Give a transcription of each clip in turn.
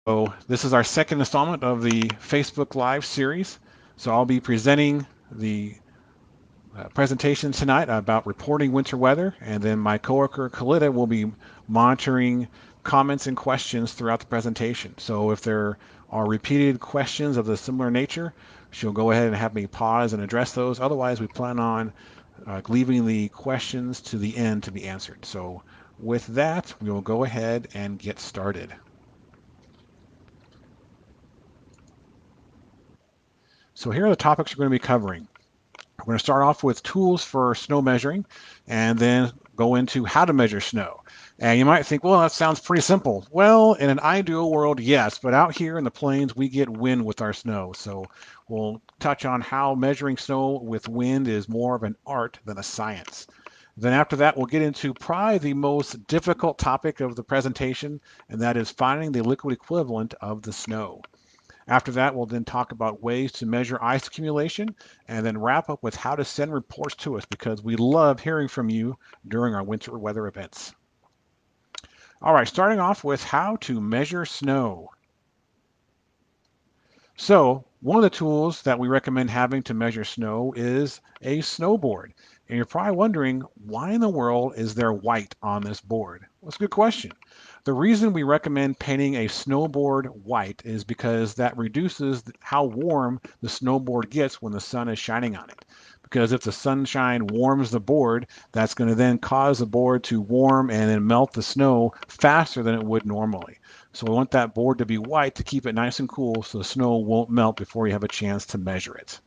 So this is our second installment of the Facebook Live series. So I'll be presenting the presentation tonight about reporting winter weather, and then my coworker Kalita will be monitoring comments and questions throughout the presentation. So if there are repeated questions of the similar nature, she'll go ahead and have me pause and address those. Otherwise, we plan on leaving the questions to the end to be answered. So with that, we will go ahead and get started. So here are the topics we're going to be covering. We're going to start off with tools for snow measuring and then go into how to measure snow. And you might think, well, that sounds pretty simple. Well, in an ideal world, yes, but out here in the plains, we get wind with our snow. So we'll touch on how measuring snow with wind is more of an art than a science. Then after that, we'll get into probably the most difficult topic of the presentation, and that is finding the liquid equivalent of the snow. After that, we'll then talk about ways to measure ice accumulation and then wrap up with how to send reports to us because we love hearing from you during our winter weather events. All right, starting off with how to measure snow. So one of the tools that we recommend having to measure snow is a snowboard. And you're probably wondering, why in the world is there white on this board? Well, that's a good question. The reason we recommend painting a snowboard white is because that reduces how warm the snowboard gets when the sun is shining on it. Because if the sunshine warms the board, that's going to then cause the board to warm and then melt the snow faster than it would normally. So we want that board to be white to keep it nice and cool so the snow won't melt before you have a chance to measure it.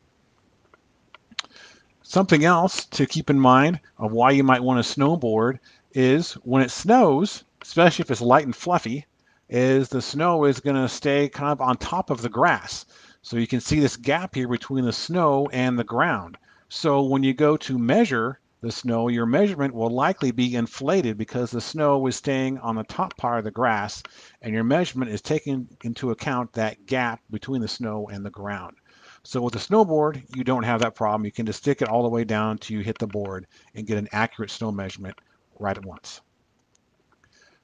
Something else to keep in mind of why you might want a snowboard is when it snows, especially if it's light and fluffy, is the snow is going to stay kind of on top of the grass. So you can see this gap here between the snow and the ground. So when you go to measure the snow, your measurement will likely be inflated because the snow is staying on the top part of the grass, and your measurement is taking into account that gap between the snow and the ground. So with a snowboard, you don't have that problem. You can just stick it all the way down till you hit the board and get an accurate snow measurement right at once.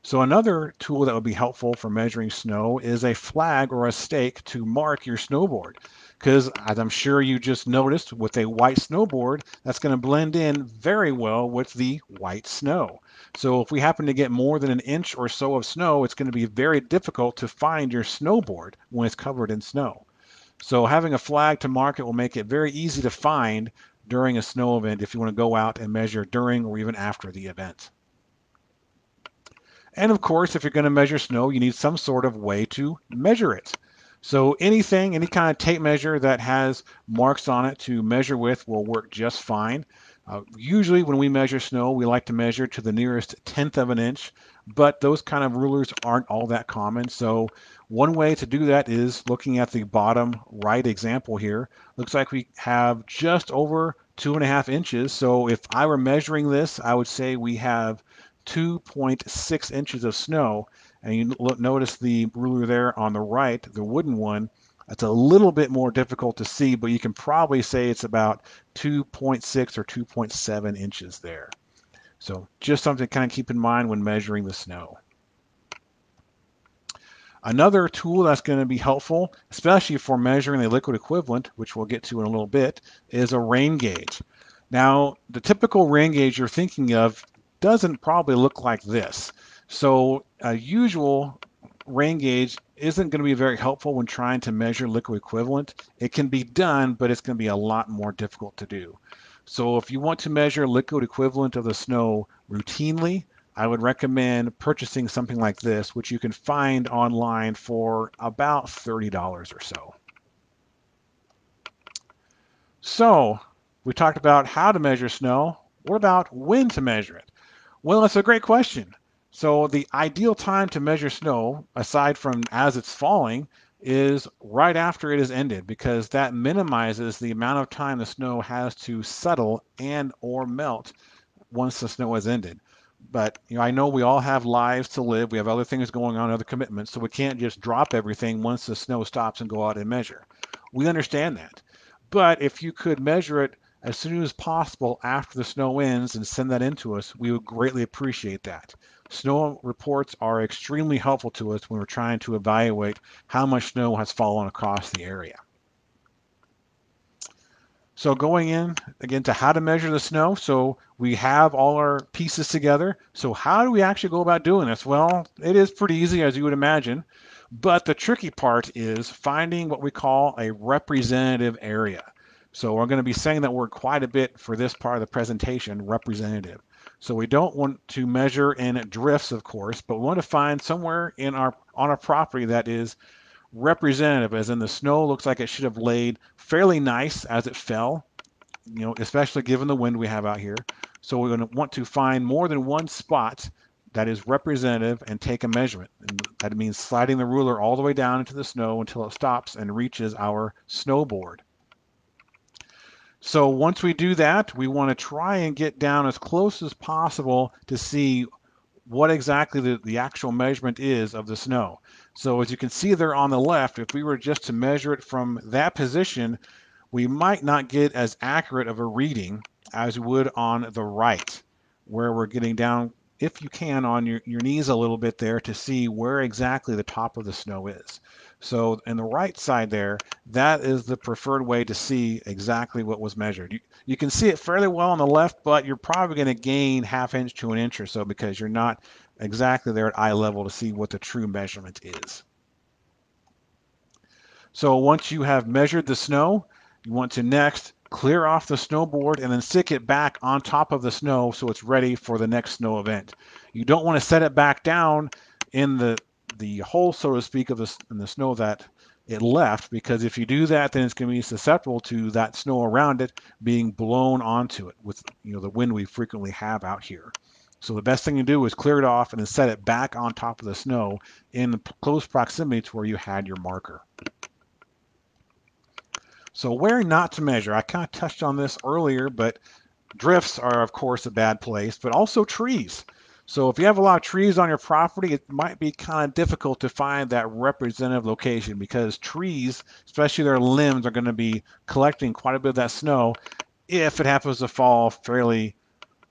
So another tool that would be helpful for measuring snow is a flag or a stake to mark your snowboard. Because as I'm sure you just noticed, with a white snowboard, that's going to blend in very well with the white snow. So if we happen to get more than an inch or so of snow, it's going to be very difficult to find your snowboard when it's covered in snow. So having a flag to mark it will make it very easy to find during a snow event if you want to go out and measure during or even after the event. And of course, if you're going to measure snow, you need some sort of way to measure it. So anything, any kind of tape measure that has marks on it to measure with will work just fine. Usually when we measure snow, we like to measure to the nearest tenth of an inch, but those kind of rulers aren't all that common. So one way to do that is looking at the bottom right example here. Looks like we have just over 2.5 inches. So if I were measuring this, I would say we have 2.6 inches of snow. And you notice the ruler there on the right, the wooden one, that's a little bit more difficult to see, but you can probably say it's about 2.6 or 2.7 inches there. So just something to kind of keep in mind when measuring the snow. Another tool that's going to be helpful, especially for measuring the liquid equivalent, which we'll get to in a little bit, is a rain gauge. Now, the typical rain gauge you're thinking of doesn't probably look like this. So a usual rain gauge isn't going to be very helpful when trying to measure liquid equivalent. It can be done, but it's going to be a lot more difficult to do. So if you want to measure liquid equivalent of the snow routinely, I would recommend purchasing something like this, which you can find online for about $30 or so. So we talked about how to measure snow. What about when to measure it? Well, that's a great question. So the ideal time to measure snow, aside from as it's falling, is right after it is ended because that minimizes the amount of time the snow has to settle and or melt once the snow has ended. But I know we all have lives to live. We have other things going on, other commitments, so we can't just drop everything once the snow stops and go out and measure. We understand that. But if you could measure it as soon as possible after the snow ends and send that in to us, we would greatly appreciate that. Snow reports are extremely helpful to us when we're trying to evaluate how much snow has fallen across the area. So going in again to how to measure the snow. So we have all our pieces together. So how do we actually go about doing this? Well, it is pretty easy as you would imagine, but the tricky part is finding what we call a representative area. So we're going to be saying that word quite a bit for this part of the presentation, representative. So we don't want to measure in drifts, of course, but we want to find somewhere in our on our property that is representative, as in the snow looks like it should have laid fairly nice as it fell, especially given the wind we have out here. So we're going to want to find more than one spot that is representative and take a measurement. And that means sliding the ruler all the way down into the snow until it stops and reaches our snowboard. So once we do that, we want to try and get down as close as possible to see what exactly the actual measurement is of the snow. So as you can see there on the left, if we were just to measure it from that position, we might not get as accurate of a reading as we would on the right, where we're getting down, if you can, on your knees a little bit there to see where exactly the top of the snow is. So in the right side there, that is the preferred way to see exactly what was measured. You can see it fairly well on the left, but you're probably going to gain ½ inch to 1 inch or so because you're not exactly there at eye level to see what the true measurement is. So once you have measured the snow, you want to next clear off the snowboard and then stick it back on top of the snow so it's ready for the next snow event. You don't want to set it back down in the hole, so to speak, of in the snow that it left, because if you do that, then it's going to be susceptible to that snow around it being blown onto it with the wind we frequently have out here. So the best thing to do is clear it off and then set it back on top of the snow in close proximity to where you had your marker. So where not to measure, I kind of touched on this earlier, but drifts are of course a bad place, but also trees. So if you have a lot of trees on your property, it might be kind of difficult to find that representative location because trees, especially their limbs, are going to be collecting quite a bit of that snow if it happens to fall fairly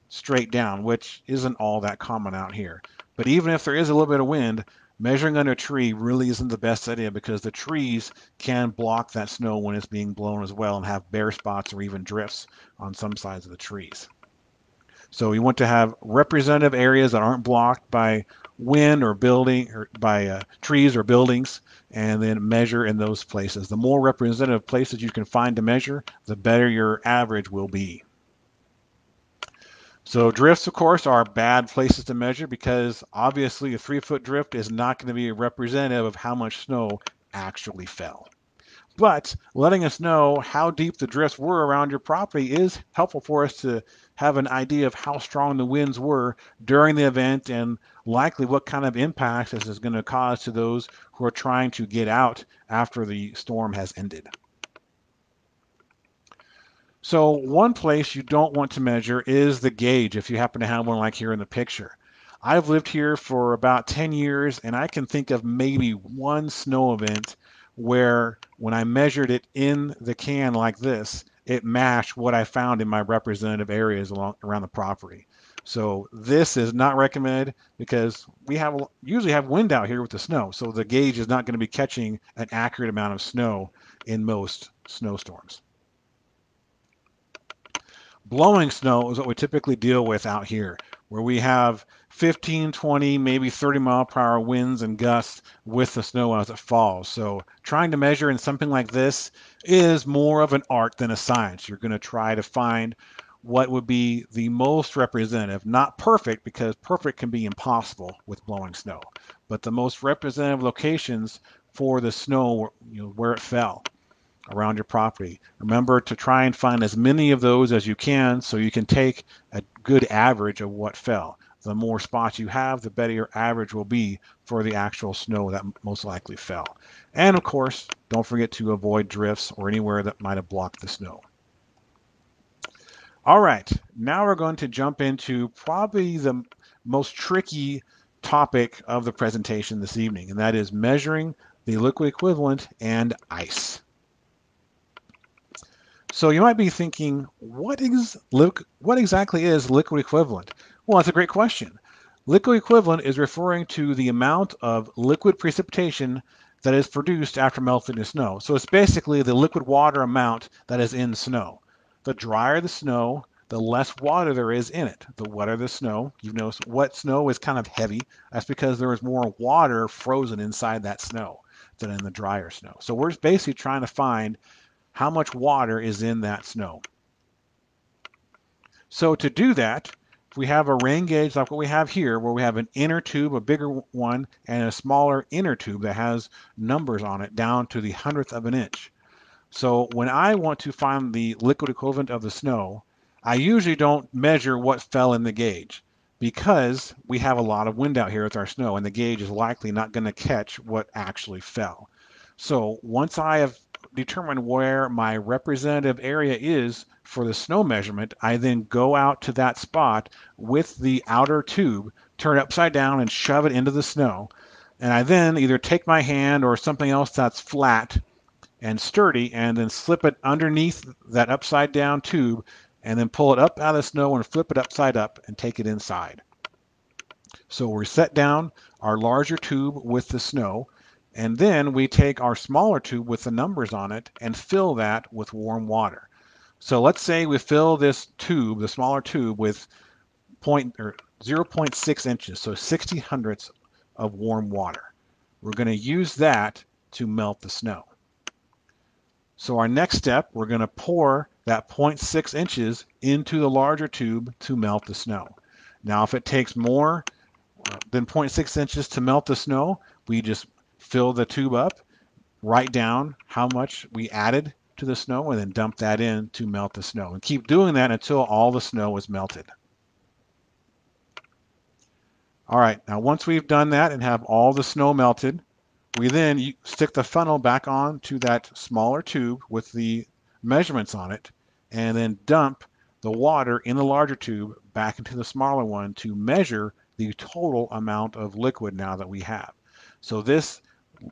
straight down, which isn't all that common out here. But even if there is a little bit of wind, measuring under a tree really isn't the best idea because the trees can block that snow when it's being blown as well and have bare spots or even drifts on some sides of the trees. So you want to have representative areas that aren't blocked by wind or building or by trees or buildings, and then measure in those places. The more representative places you can find to measure, the better your average will be. So drifts, of course, are bad places to measure because obviously a 3-foot drift is not going to be representative of how much snow actually fell. But letting us know how deep the drifts were around your property is helpful for us to have an idea of how strong the winds were during the event and likely what kind of impacts this is going to cause to those who are trying to get out after the storm has ended. So one place you don't want to measure is the gauge if you happen to have one like here in the picture. I've lived here for about 10 years and I can think of maybe one snow event where when I measured it in the can like this, it matched what I found in my representative areas around the property. So this is not recommended because we usually have wind out here with the snow. So the gauge is not going to be catching an accurate amount of snow in most snowstorms. Blowing snow is what we typically deal with out here, where we have 15, 20, maybe 30-mile-per-hour winds and gusts with the snow as it falls. So trying to measure in something like this is more of an art than a science. You're going to try to find what would be the most representative, not perfect, because perfect can be impossible with blowing snow, but the most representative locations for the snow, where it fell around your property. Remember to try and find as many of those as you can so you can take a good average of what fell. The more spots you have, the better your average will be for the actual snow that most likely fell. And of course, don't forget to avoid drifts or anywhere that might have blocked the snow. All right, now we're going to jump into probably the most tricky topic of the presentation this evening, and that is measuring the liquid equivalent and ice. So you might be thinking, what exactly is liquid equivalent? Well, that's a great question. Liquid equivalent is referring to the amount of liquid precipitation that is produced after melting the snow. So it's basically the liquid water amount that is in snow. The drier the snow, the less water there is in it. The wetter the snow, you notice wet snow is kind of heavy. That's because there is more water frozen inside that snow than in the drier snow. So we're basically trying to find how much water is in that snow. So to do that, if we have a rain gauge like what we have here, where we have an inner tube, a bigger one, and a smaller inner tube that has numbers on it down to the hundredth of an inch. So when I want to find the liquid equivalent of the snow, I usually don't measure what fell in the gauge because we have a lot of wind out here with our snow, and the gauge is likely not going to catch what actually fell. So once I have determined where my representative area is for the snow measurement, I then go out to that spot with the outer tube, turn it upside down and shove it into the snow. And I then either take my hand or something else that's flat and sturdy and then slip it underneath that upside down tube and then pull it up out of the snow and flip it upside up and take it inside. So we set down our larger tube with the snow, and then we take our smaller tube with the numbers on it and fill that with warm water. So let's say we fill this tube, the smaller tube, with 0.6 inches, so 60 hundredths of warm water. We're going to use that to melt the snow. So our next step, we're going to pour that 0.6 inches into the larger tube to melt the snow. Now, if it takes more than 0.6 inches to melt the snow, we just fill the tube up, write down how much we added to the snow, and then dump that in to melt the snow. And keep doing that until all the snow is melted. All right, now once we've done that and have all the snow melted, we then stick the funnel back on to that smaller tube with the measurements on it, and then dump the water in the larger tube back into the smaller one to measure the total amount of liquid now that we have. So this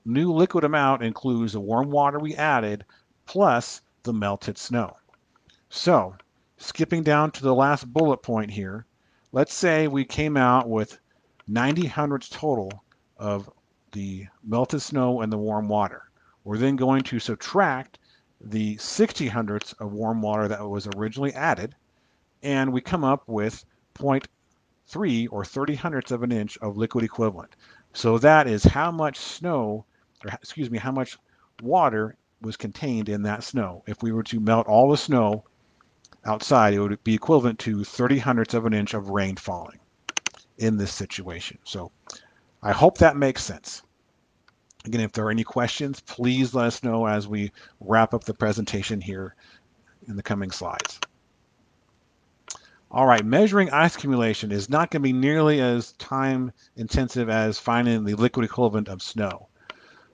new liquid amount includes the warm water we added plus the melted snow. So skipping down to the last bullet point here, let's say we came out with 90 hundredths total of the melted snow and the warm water. We're then going to subtract the 60 hundredths of warm water that was originally added, and we come up with 0.3 or 30 hundredths of an inch of liquid equivalent. So that is how much snow, or excuse me, how much water was contained in that snow. If we were to melt all the snow outside, it would be equivalent to 30 hundredths of an inch of rain falling in this situation. So I hope that makes sense. Again, if there are any questions, please let us know as we wrap up the presentation here in the coming slides. All right, measuring ice accumulation is not going to be nearly as time intensive as finding the liquid equivalent of snow.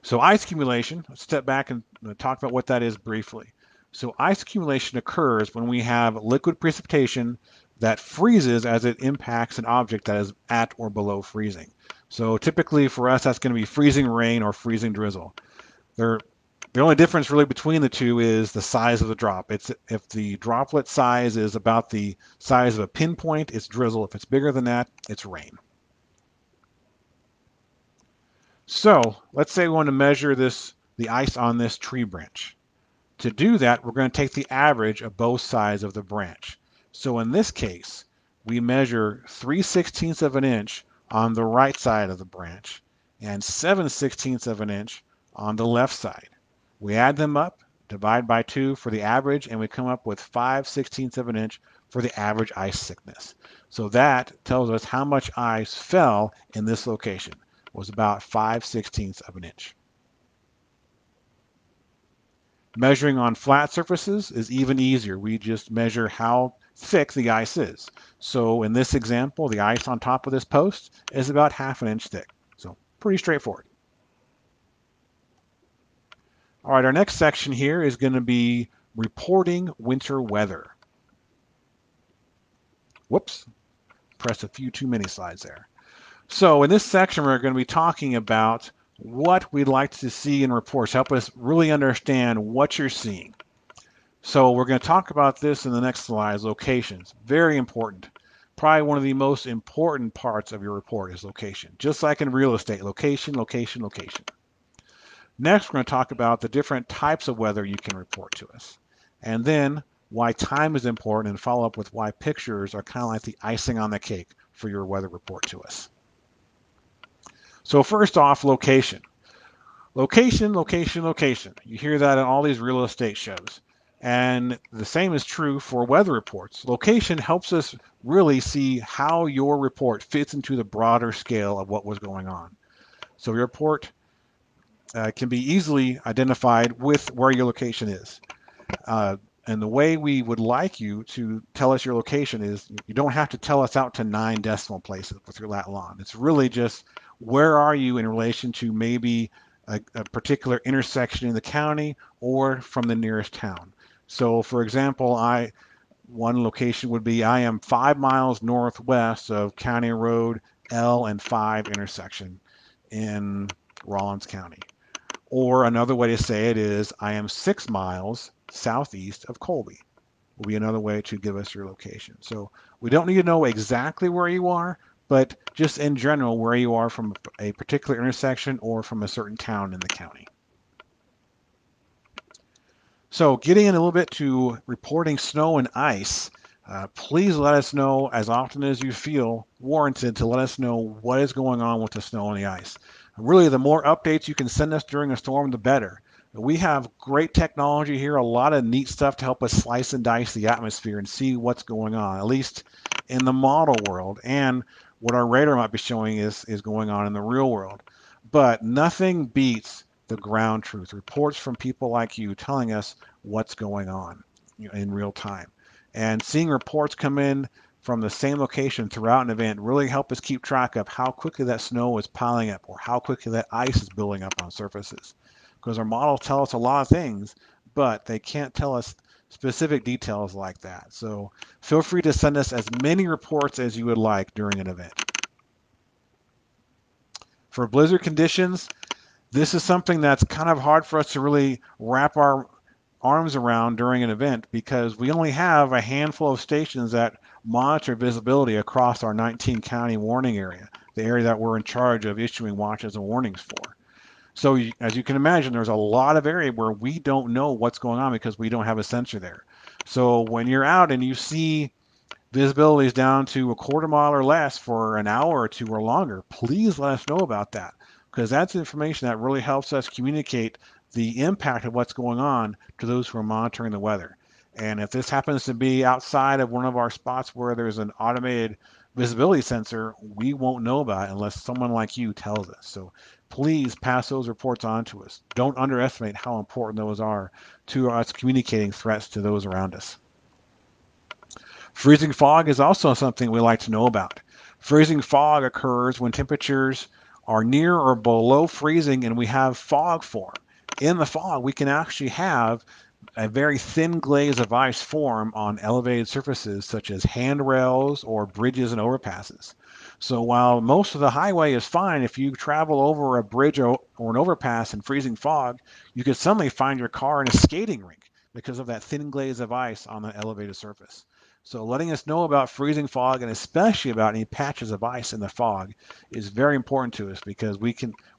So ice accumulation, let's step back and talk about what that is briefly. So ice accumulation occurs when we have liquid precipitation that freezes as it impacts an object that is at or below freezing. So typically for us, that's going to be freezing rain or freezing drizzle. The only difference really between the two is the size of the drop. If the droplet size is about the size of a pinpoint, it's drizzle. If it's bigger than that, it's rain. So let's say we want to measure the ice on this tree branch. To do that, we're going to take the average of both sides of the branch. So in this case, we measure 3/16 of an inch on the right side of the branch and 7/16 of an inch on the left side. We add them up, divide by 2 for the average, and we come up with 5/16 of an inch for the average ice thickness. So that tells us how much ice fell in this location. It was about 5/16 of an inch. Measuring on flat surfaces is even easier. We just measure how thick the ice is. So in this example, the ice on top of this post is about 1/2 inch thick. So pretty straightforward. All right, our next section here is going to be reporting winter weather. Whoops, pressed a few too many slides there. So in this section, we're going to be talking about what we'd like to see in reports. Help us really understand what you're seeing. So we're going to talk about this in the next slide, locations. Very important. probably one of the most important parts of your report is location. Just like in real estate, location, location, location. Next, we're going to talk about the different types of weather you can report to us. And then why time is important, and follow up with why pictures are kind of like the icing on the cake for your weather report to us. So first off, location. Location, location, location. You hear that in all these real estate shows. And the same is true for weather reports. Location helps us really see how your report fits into the broader scale of what was going on. So your report can be easily identified with where your location is. And the way we would like you to tell us your location is you don't have to tell us out to 9 decimal places with your lat long. It's really just where are you in relation to maybe a particular intersection in the county or from the nearest town. So for example, one location would be I am 5 miles northwest of County Road L and 5 intersection in Rawlins County. Or another way to say it is I am 6 miles southeast of Colby. Will be another way to give us your location. So we don't need to know exactly where you are, but just in general where you are from a particular intersection or from a certain town in the county. So getting in a little bit to reporting snow and ice, please let us know as often as you feel warranted to let us know what is going on with the snow and the ice. Really, the more updates you can send us during a storm, the better. We have great technology here, a lot of neat stuff to help us slice and dice the atmosphere and see what's going on, at least in the model world. And what our radar might be showing is going on in the real world. But nothing beats the ground truth, reports from people like you telling us what's going on in real time. And seeing reports come in from the same location throughout an event really help us keep track of how quickly that snow is piling up or how quickly that ice is building up on surfaces. Because our models tell us a lot of things, but they can't tell us specific details like that. So feel free to send us as many reports as you would like during an event. For blizzard conditions, this is something that's kind of hard for us to really wrap our arms around during an event because we only have a handful of stations that monitor visibility across our 19 county warning area, the area that we're in charge of issuing watches and warnings for. So as you can imagine, there's a lot of area where we don't know what's going on because we don't have a sensor there. So when you're out and you see visibility is down to a quarter mile or less for an hour or two or longer, please let us know about that because that's information that really helps us communicate the impact of what's going on to those who are monitoring the weather. And if this happens to be outside of one of our spots where there's an automated visibility sensor, we won't know about it unless someone like you tells us. So please pass those reports on to us. Don't underestimate how important those are to us communicating threats to those around us. Freezing fog is also something we like to know about. Freezing fog occurs when temperatures are near or below freezing and we have fog form. In the fog, we can actually have a very thin glaze of ice form on elevated surfaces such as handrails or bridges and overpasses. So while most of the highway is fine, if you travel over a bridge or an overpass in freezing fog, you could suddenly find your car in a skating rink because of that thin glaze of ice on the elevated surface. So letting us know about freezing fog and especially about any patches of ice in the fog is very important to us because we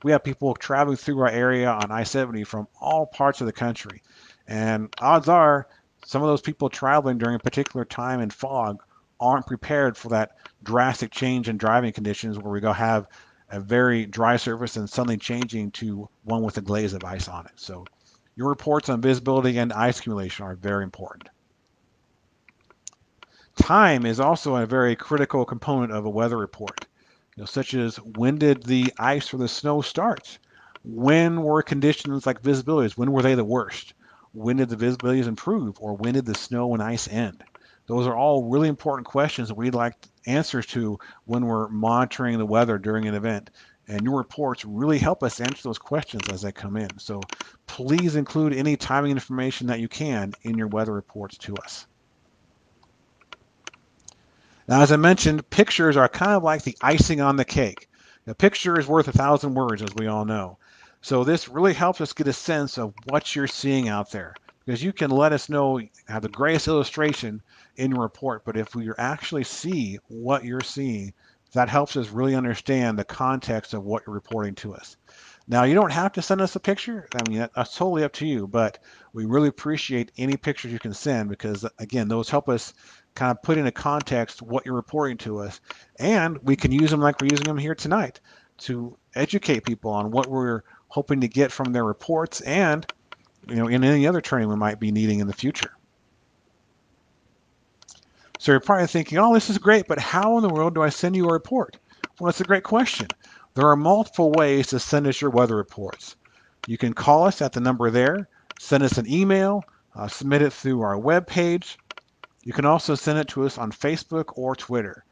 have people traveling through our area on I-70 from all parts of the country. And odds are some of those people traveling during a particular time in fog aren't prepared for that drastic change in driving conditions where we go have a very dry surface and suddenly changing to one with a glaze of ice on it. So your reports on visibility and ice accumulation are very important. Time is also a very critical component of a weather report, such as when did the ice or the snow start? When were conditions like visibilities, when were they the worst? When did the visibilities improve? Or when did the snow and ice end? Those are all really important questions that we'd like answers to when we're monitoring the weather during an event. And your reports really help us answer those questions as they come in. So please include any timing information that you can in your weather reports to us. Now, as I mentioned, pictures are kind of like the icing on the cake. A picture is worth 1,000 words, as we all know. So this really helps us get a sense of what you're seeing out there. because you can let us know, have the greatest illustration in your report, but if we actually see what you're seeing, that helps us really understand the context of what you're reporting to us. Now, you don't have to send us a picture. I mean, that's totally up to you, but we really appreciate any pictures you can send because, again, those help us kind of put into context what you're reporting to us. And we can use them like we're using them here tonight to educate people on what we're hoping to get from their reports and, in any other training we might be needing in the future. So you're probably thinking, oh, this is great, but how in the world do I send you a report? Well, that's a great question. There are multiple ways to send us your weather reports. You can call us at the number there, send us an email, submit it through our web page. You can also send it to us on Facebook or Twitter.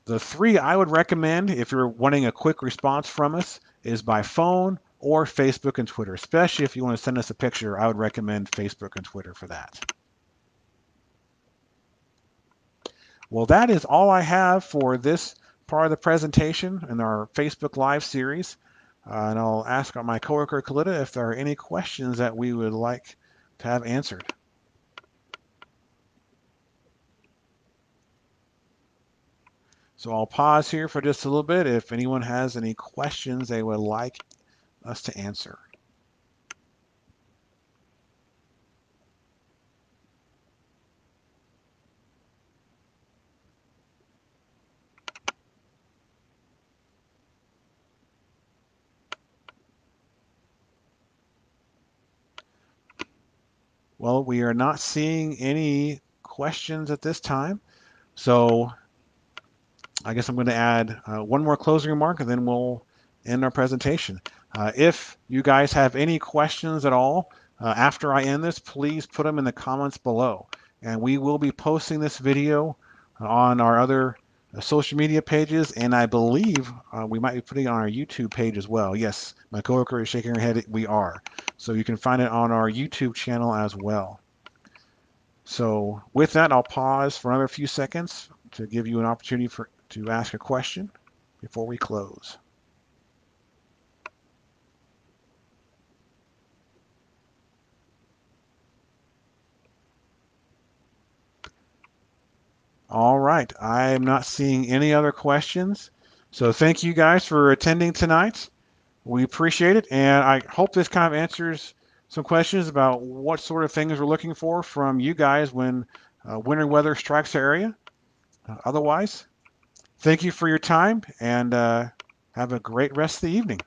The three I would recommend if you're wanting a quick response from us is by phone or Facebook and Twitter. Especially if you want to send us a picture, I would recommend Facebook and Twitter for that. Well, that is all I have for this part of the presentation in our Facebook Live series. And I'll ask my coworker Kalita if there are any questions that we would like to have answered. So I'll pause here for just a little bit if anyone has any questions they would like us to answer. Well, we are not seeing any questions at this time. So I guess I'm going to add one more closing remark and then we'll end our presentation. If you guys have any questions at all after I end this, please put them in the comments below. And we will be posting this video on our other social media pages, and I believe we might be putting it on our YouTube page as well. Yes, my coworker is shaking her head. We are. So you can find it on our YouTube channel as well. So with that, I'll pause for another few seconds to give you an opportunity to ask a question before we close. All right, I'm not seeing any other questions. So thank you guys for attending tonight. We appreciate it, and I hope this kind of answers some questions about what sort of things we're looking for from you guys when winter weather strikes the area. Otherwise, thank you for your time, and have a great rest of the evening.